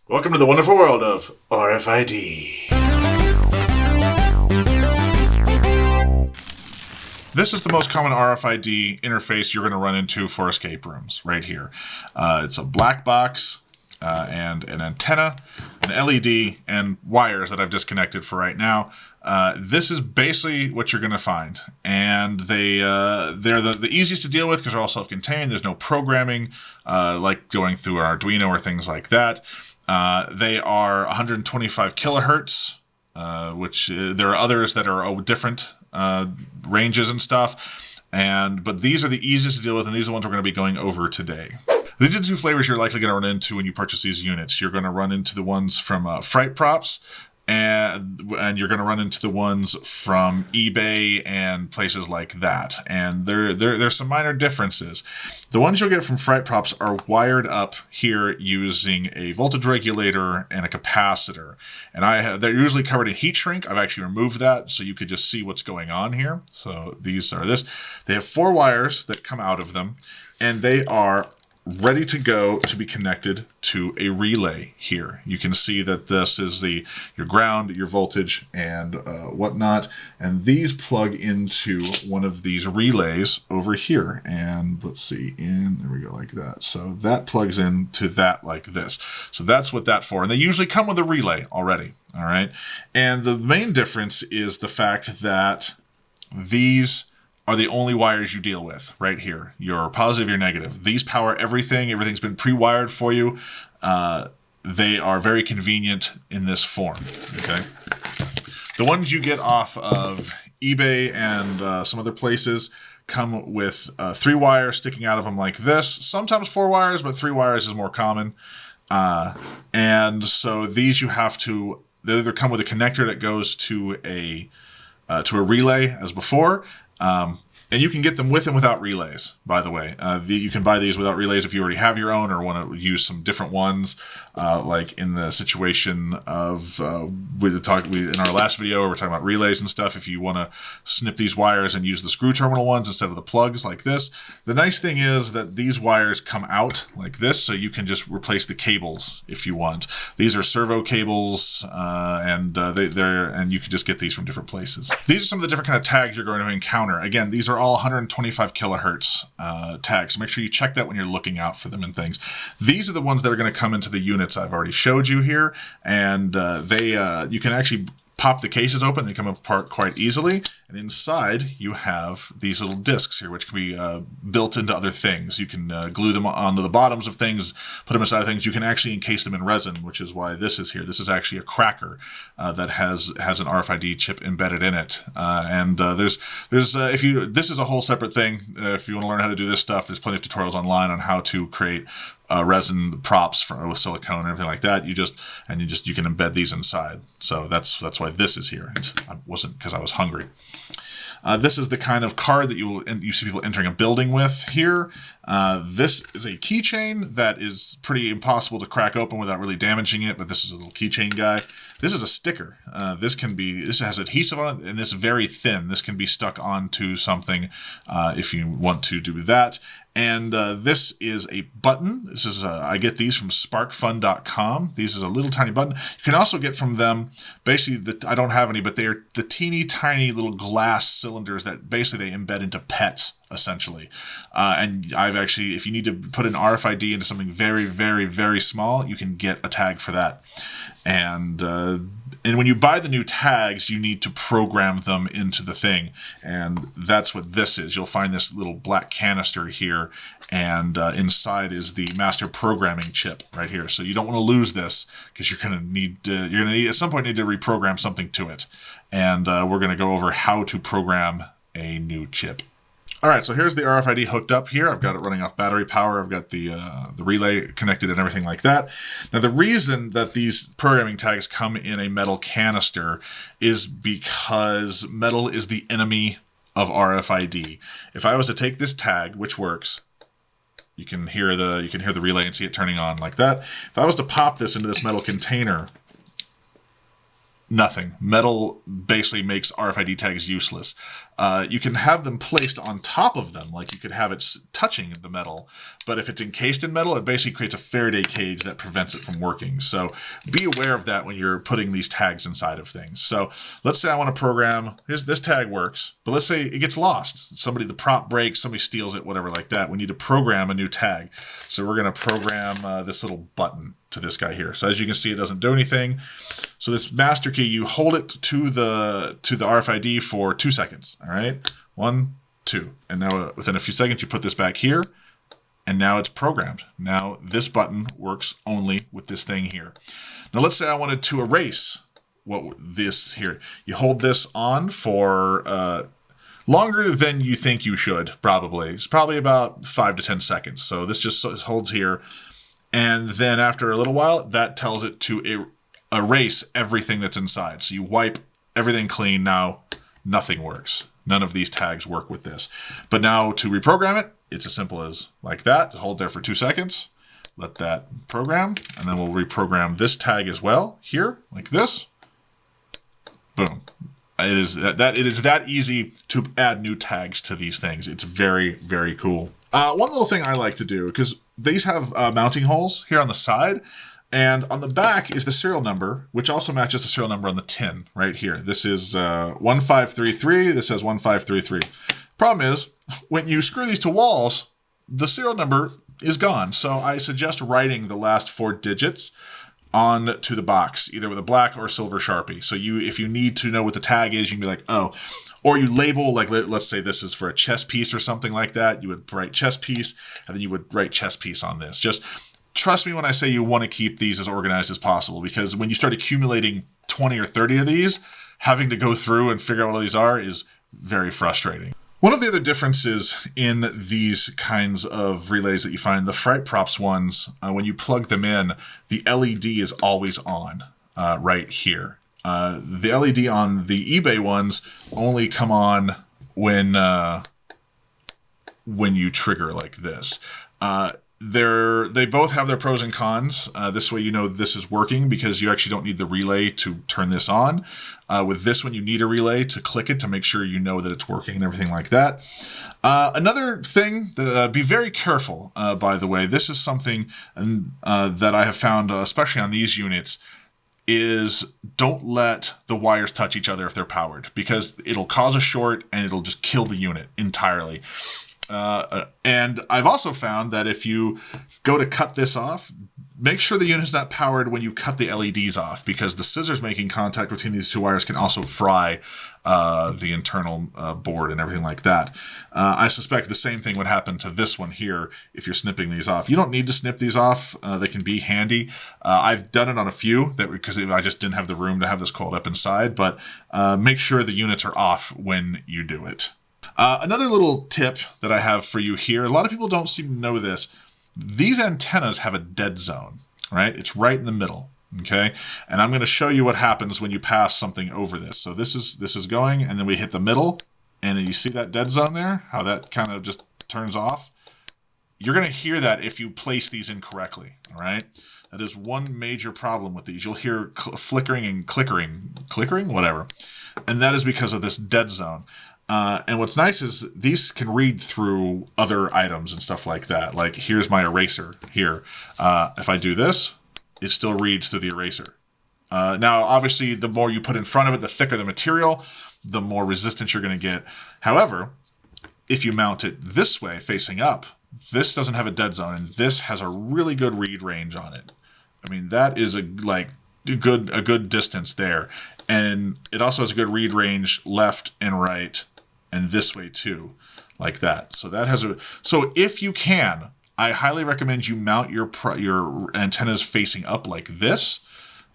Welcome to the wonderful world of RFID. This is the most common RFID interface you're going to run into for escape rooms, right here. It's a black box and an antenna, an LED, and wires that I've disconnected for right now. This is basically what you're going to find, and they're the easiest to deal with because they're all self-contained. There's no programming like going through an Arduino or things like that. They are 125 kilohertz, which there are others that are different ranges and stuff, but these are the easiest to deal with, and these are the ones we're going to be going over today. These are the two flavors you're likely going to run into when you purchase these units. You're going to run into the ones from Fright Props, and you're going to run into the ones from eBay and places like that. And there's some minor differences. The ones you'll get from Fright Props are wired up here using a voltage regulator and a capacitor. And they're usually covered in heat shrink. I've actually removed that so you could just see what's going on here. So these are They have 4 wires that come out of them, and they are ready to go to be connected to a relay here. You can see that this is your ground, your voltage, and whatnot. And these plug into one of these relays over here. And let's see, there we go, like that. So that plugs into that like this. So that's what that's for. And they usually come with a relay already, all right? And the main difference is the fact that these are the only wires you deal with right here. Your positive, your negative. These power everything. Everything's been pre-wired for you. They are very convenient in this form. Okay. The ones you get off of eBay and some other places come with 3 wires sticking out of them like this. Sometimes 4 wires, but 3 wires is more common. And so these they either come with a connector that goes to a relay as before. And you can get them with and without relays, by the way. You can buy these without relays if you already have your own or want to use some different ones, like in the situation of, in our last video where we're talking about relays and stuff. If you want to snip these wires and use the screw terminal ones instead of the plugs like this. The nice thing is that these wires come out like this, so you can just replace the cables if you want. These are servo cables, and you can just get these from different places. These are some of the different kind of tags you're going to encounter. Again, these are all 125 kilohertz tags, so make sure you check that when you're looking out for them and things. These are the ones that are going to come into the units I've already showed you here, and you can actually pop the cases open. They come apart quite easily, and inside you have these little discs here, which can be built into other things. You can glue them onto the bottoms of things, put them inside of things. You can actually encase them in resin, which is why this is here. This is actually a cracker that has an RFID chip embedded in it. This is a whole separate thing. If you want to learn how to do this stuff, there's plenty of tutorials online on how to create resin props with silicone and everything like that. You can embed these inside. So that's why this is here. It wasn't because I was hungry. This is the kind of card that you see people entering a building with here. This is a keychain that is pretty impossible to crack open without really damaging it, but this is a little keychain guy. This is a sticker. This has adhesive on it, and this is very thin. This can be stuck onto something if you want to do that. And this is a button. This is I get these from sparkfun.com. These is a little tiny button. You can also get from them, basically, I don't have any, but they are the teeny tiny little glass cylinders that basically they embed into pets, essentially. And if you need to put an RFID into something very, very, very small, you can get a tag for that. And when you buy the new tags, you need to program them into the thing. And that's what this is. You'll find this little black canister here, and inside is the master programming chip right here. So you don't want to lose this because you're going to need at some point need to reprogram something to it. And we're going to go over how to program a new chip. All right, so here's the RFID hooked up here. I've got it running off battery power. I've got the relay connected and everything like that. Now, the reason that these programming tags come in a metal canister is because metal is the enemy of RFID. If I was to take this tag, which works, you can hear the relay and see it turning on like that. If I was to pop this into this metal container, Nothing. Metal basically makes RFID tags useless. You can have them placed on top of them, like you could have it touching the metal, but if it's encased in metal, it basically creates a Faraday cage that prevents it from working. So be aware of that when you're putting these tags inside of things. So let's say I want to program, this tag works, but let's say it gets lost. The prop breaks, somebody steals it, whatever like that. We need to program a new tag. So we're going to program this little button to this guy here. So as you can see, it doesn't do anything. So this master key, you hold it to the RFID for 2 seconds. All right, 1, 2, and now within a few seconds, you put this back here, and now it's programmed. Now this button works only with this thing here. Now let's say I wanted to erase this here. You hold this on for longer than you think you should. Probably it's probably about 5 to 10 seconds. So this just holds here. And then after a little while, that tells it to erase everything that's inside. So you wipe everything clean. Now nothing works. None of these tags work with this. But now to reprogram it, it's as simple as like that. Just hold there for 2 seconds. Let that program. And then we'll reprogram this tag as well here, like this. Boom. It is that easy to add new tags to these things. It's very, very cool. One little thing I like to do, because these have mounting holes here on the side, and on the back is the serial number, which also matches the serial number on the tin right here. This is 1533. This says 1533. Problem is, when you screw these to walls, the serial number is gone. So I suggest writing the last 4 digits onto the box, either with a black or silver Sharpie. So if you need to know what the tag is, you can be like, oh. Or you label, like, let's say this is for a chess piece or something like that. You would write chess piece, and then you would write chess piece on this. Just trust me when I say you want to keep these as organized as possible, because when you start accumulating 20 or 30 of these, having to go through and figure out what all these are is very frustrating. One of the other differences in these kinds of relays that you find, the Fright Props ones, when you plug them in, the LED is always on right here. The LED on the eBay ones only come on when you trigger like this. They both have their pros and cons. This way you know this is working because you actually don't need the relay to turn this on. With this one, you need a relay to click it to make sure you know that it's working and everything like that. Another thing, be very careful, by the way. This is something that I have found, especially on these units, is don't let the wires touch each other if they're powered, because it'll cause a short and it'll just kill the unit entirely. And I've also found that if you go to cut this off, make sure the unit's not powered when you cut the LEDs off, because the scissors making contact between these two wires can also fry the internal board and everything like that. I suspect the same thing would happen to this one here if you're snipping these off. You don't need to snip these off. They can be handy. I've done it on a few because I just didn't have the room to have this coiled up inside, but make sure the units are off when you do it. Another little tip that I have for you here, a lot of people don't seem to know this. These antennas have a dead zone, right? It's right in the middle, okay? And I'm going to show you what happens when you pass something over this. So this is going, and then we hit the middle, and then you see that dead zone there, how that kind of just turns off? You're going to hear that if you place these incorrectly, all right? That is one major problem with these. You'll hear flickering and clickering, whatever. And that is because of this dead zone. And what's nice is these can read through other items and stuff like that. Like here's my eraser here. If I do this, it still reads through the eraser. Now, obviously, the more you put in front of it, the thicker the material, the more resistance you're going to get. However, if you mount it this way, facing up, this doesn't have a dead zone, and this has a really good read range on it. I mean, that is a good distance there. And it also has a good read range left and right, and this way too, like that. So that has so if you can, I highly recommend you mount your antennas facing up like this,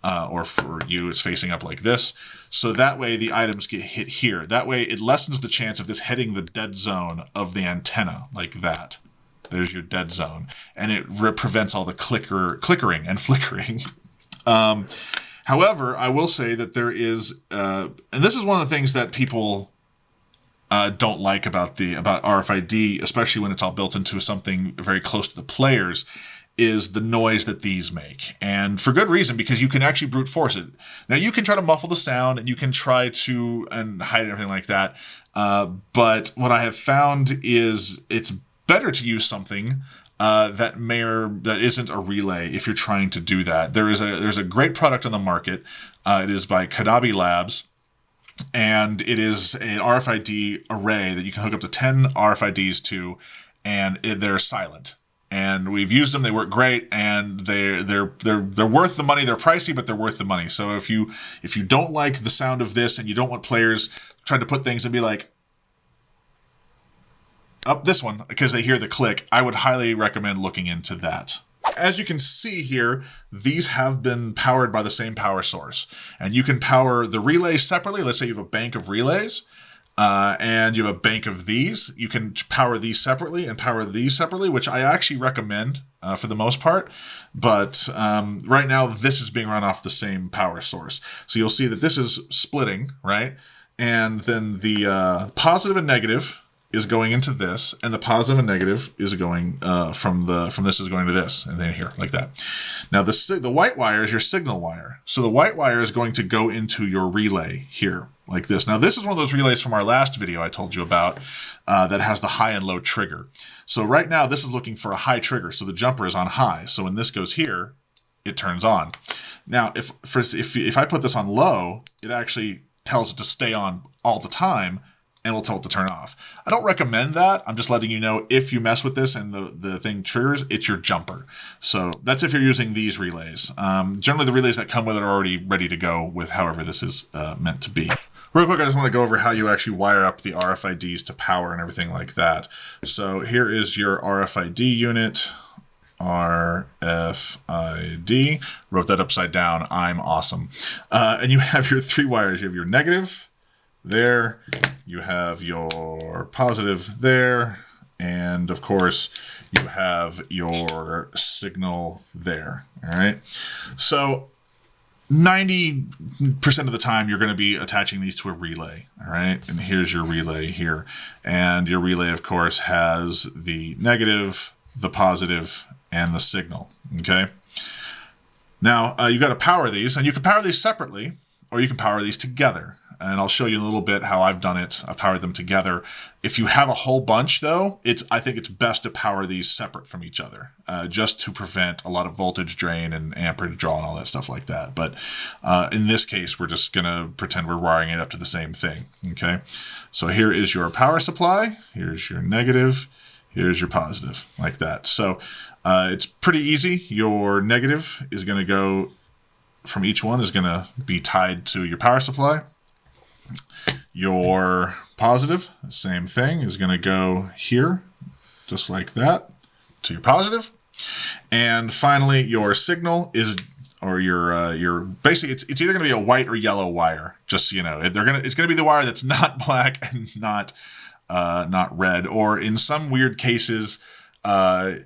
or for you it's facing up like this. So that way the items get hit here. That way it lessens the chance of this hitting the dead zone of the antenna like that. There's your dead zone, and it prevents all the clickering and flickering. However, I will say that there is, and this is one of the things that people don't like about RFID, especially when it's all built into something very close to the players, is the noise that these make. And for good reason, because you can actually brute force it. Now, you can try to muffle the sound, and you can try to hide everything like that. But what I have found is it's better to use something that isn't a relay if you're trying to do that. There's a great product on the market. It is by Kadabi Labs, and it is an RFID array that you can hook up to 10 RFIDs to, and they're silent. And we've used them; they work great, and they're worth the money. They're pricey, but they're worth the money. So if you don't like the sound of this, and you don't want players trying to put things and be like, up this one, because they hear the click, I would highly recommend looking into that. As you can see here, these have been powered by the same power source. And you can power the relays separately. Let's say you have a bank of relays, and you have a bank of these. You can power these separately and power these separately, which I actually recommend for the most part. But right now, this is being run off the same power source. So you'll see that this is splitting, right? And then the positive and negative is going into this, and the positive and negative is going from this is going to this, and then here, like that. Now the white wire is your signal wire. So the white wire is going to go into your relay here, like this. Now this is one of those relays from our last video I told you about that has the high and low trigger. So right now this is looking for a high trigger, so the jumper is on high. So when this goes here, it turns on. Now if I put this on low, it actually tells it to stay on all the time, and will tell it to turn off. I don't recommend that. I'm just letting you know, if you mess with this and the thing triggers, it's your jumper. So that's if you're using these relays. Generally, the relays that come with it are already ready to go with however this is meant to be. Real quick, I just want to go over how you actually wire up the RFIDs to power and everything like that. So here is your RFID unit. RFID. Wrote that upside down. I'm awesome. And you have your 3 wires. You have your negative there, you have your positive there, and of course you have your signal there. All right, so 90% of the time you're going to be attaching these to a relay. All right, and here's your relay here, and your relay of course has the negative, the positive, and the signal. Okay, now you got to power these, and you can power these separately, or you can power these together. And I'll show you a little bit how I've done it. I've powered them together. If you have a whole bunch, though, I think it's best to power these separate from each other, just to prevent a lot of voltage drain and amperage draw and all that stuff like that. But in this case, we're just going to pretend we're wiring it up to the same thing. Okay, so here is your power supply. Here's your negative. Here's your positive, like that. So it's pretty easy. Your negative is going to go from each one is going to be tied to your power supply. Your positive, same thing, is going to go here, just like that, to your positive. And finally, your signal is, or your basically, it's either going to be a white or yellow wire. Just so you know, it's going to be the wire that's not black and not red, or in some weird cases, kind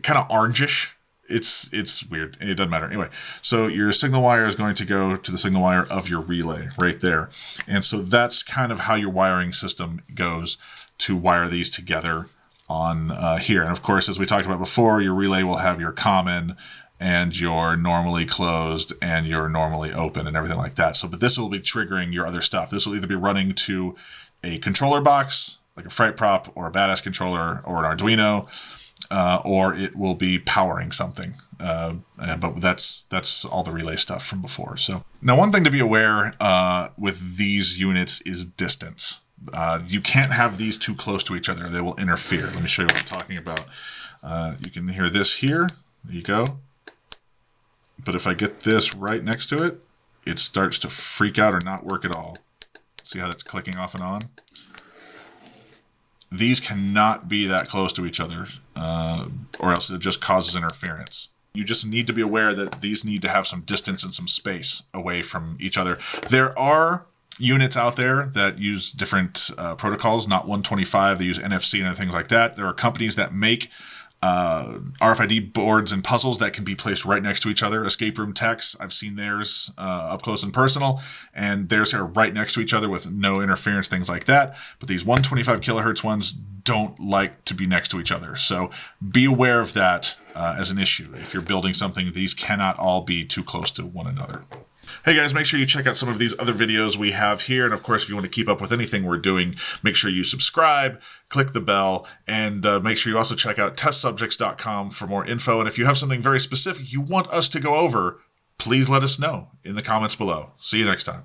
of orangish. It's weird. It doesn't matter. Anyway, so your signal wire is going to go to the signal wire of your relay right there. And so that's kind of how your wiring system goes to wire these together on here. And of course, as we talked about before, your relay will have your common and your normally closed and your normally open and everything like that. So, but this will be triggering your other stuff. This will either be running to a controller box, like a Fright Prop or a Badass controller or an Arduino, or it will be powering something. But that's all the relay stuff from before. So now one thing to be aware with these units is distance. You can't have these too close to each other. They will interfere. Let me show you what I'm talking about. You can hear this here. There you go. But if I get this right next to it, it starts to freak out or not work at all. See how that's clicking off and on? These cannot be that close to each other, or else it just causes interference. You just need to be aware that these need to have some distance and some space away from each other. There are units out there that use different protocols, not 125. They use NFC and things like that. There are companies that make RFID boards and puzzles that can be placed right next to each other. Escape room techs, I've seen theirs up close and personal, and theirs are right next to each other with no interference, things like that. But these 125 kilohertz ones don't like to be next to each other. So be aware of that as an issue. If you're building something, these cannot all be too close to one another. Hey guys, make sure you check out some of these other videos we have here. And of course, if you want to keep up with anything we're doing, make sure you subscribe, click the bell, and make sure you also check out testsubjects.com for more info. And if you have something very specific you want us to go over, please let us know in the comments below. See you next time.